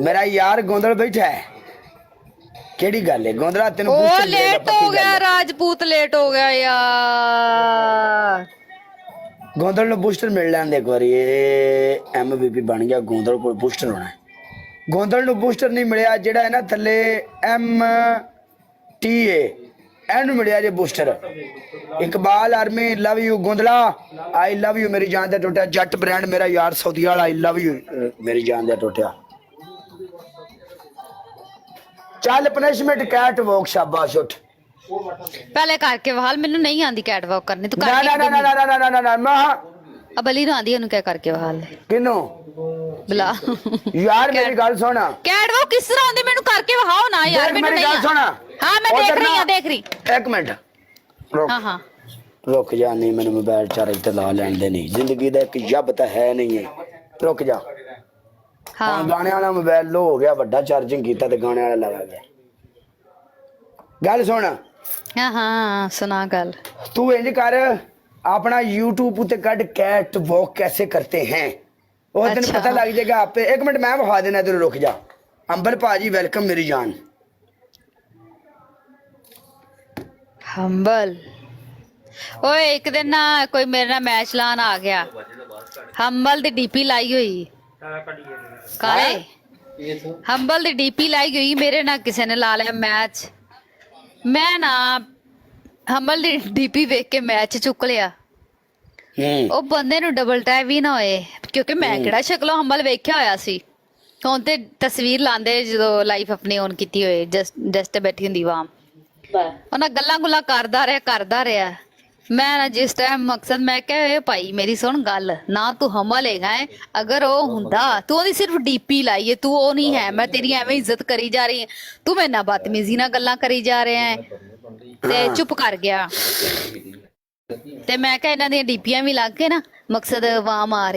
मेरा यार गोंदल बैठा है केड़ी गल है गोंदला तेन ओ लेट हो गया राजपूत लेट हो गया यार गोंदल बूस्टर मिल लैन एक बार MVP बन गया गोंदल को बूस्टर होना है गोंदल बूस्टर नहीं मिलया जेड़ा है ना थले MTA एनु मिलया जे booster Iqbal army love you गोंदला आई लव यू मेरी जान दे टोटिया जट ब्रांड मेरा यार सऊदी वाला आई लव यू मेरी जान दे टोटिया चल पनिशमेंट कैट वॉक शाबाश उठ पहले करके वहाल मैनू नहीं आंदी कैट वॉक करनी तू ना ना ना ना ना ना ना ना ना अब अली ना आंदी ओनू क्या करके वहाल किनो बुला यार मेरी गल सुन कैट वॉक किस तरह आंदी मैनू करके वहाओ ना यार मैनू मेरी नहीं गल सुन हां मैं देख रही एक मिनट रुक हां हां रुक जा नहीं मैंने मोबाइल चार इते ला लैन दे नहीं जिंदगी दा एक जब तो है नहीं है रुक जा हां गाने वाला मोबाइल लो हो गया बड़ा चार्जिंग कीता ते गाने वाला लगा गया गल सुन हां हां सुना गल तू इंज कर अपना YouTube पे कट कैट वॉक कैसे करते हैं वो तेन अच्छा। पता लग जाएगा आपे एक मिनट मैं बहा देना तेरे रुक जा अंबर भाजी वेलकम मेरी जान हंबल ओए एक दिन ना कोई मेरे ना मैच लान आ गया हंबल दी डीपी लाई हुई काले हंबल दी डीपी लाई हुई मेरे ना किसी ने ला लिया मैच मैं ना हंबल दी डीपी देख के मैच चुक लिया ਉਹ ਬੰਦੇ ਨੂੰ ਡਬਲ ਟੈਪ ਵੀ ਨਾ ਹੋਏ ਕਿਉਂਕਿ ਮੈਂ ਕਿਹੜਾ ਸ਼ਕਲੋਂ ਹੰਬਲ ਵੇਖਿਆ ਹੋਇਆ ਸੀ ਹੁਣ ਤੇ ਤਸਵੀਰ ਲਾਂਦੇ ਜਦੋਂ ਲਾਈਫ ਆਪਣੀ ਔਨ ਕੀਤੀ ਹੋਏ ਜਸਟ ਬੈਠੀ ਹੁੰਦੀ ਵਾਮ ਉਹਨਾਂ ਗੱਲਾਂ ਗੁੱਲਾਂ ਕਰਦਾ ਰਿਹਾ ਮੈਂ ਨਾ ਜਿਸ ਟਾਈਮ ਮਕਸਦ ਮੈਂ ਕਿਹਾ ਭਾਈ ਮੇਰੀ ਸੁਣ ਗੱਲ ਨਾ ਤੂੰ ਹੰਬਲ ਹੈਗਾ ਹੈ ਅਗਰ ਉਹ ਹੁੰਦਾ ਤੂੰ ਉਹਦੀ ਸਿਰਫ ਡੀਪੀ ਲਾਈਏ ਤੂੰ ਉਹ ਨਹੀਂ ਹੈ ਮੈਂ ਤੇਰੀ ਐਵੇਂ ਇੱਜ਼ਤ ਕਰੀ ਜਾ ਰਹੀ ਤੂੰ ਮੇਰੇ ਨਾਲ ਬਦਤਮੀਜ਼ੀ ਨਾਲ ਗੱਲਾਂ ਕਰੀ ਜਾ ਰਿਹਾ ਹੈ ਤੇ ਚੁੱਪ ਕਰ ਗਿਆ ਤੇ ਮੈਂ ਕਿਹਾ ਇਹਨਾਂ ਦੀਆਂ ਡੀਪੀਆਂ ਵੀ ਲੱਗ ਕੇ ਨਾ ਮਕਸਦ ਵਾਮ ਆ ਰਹੀ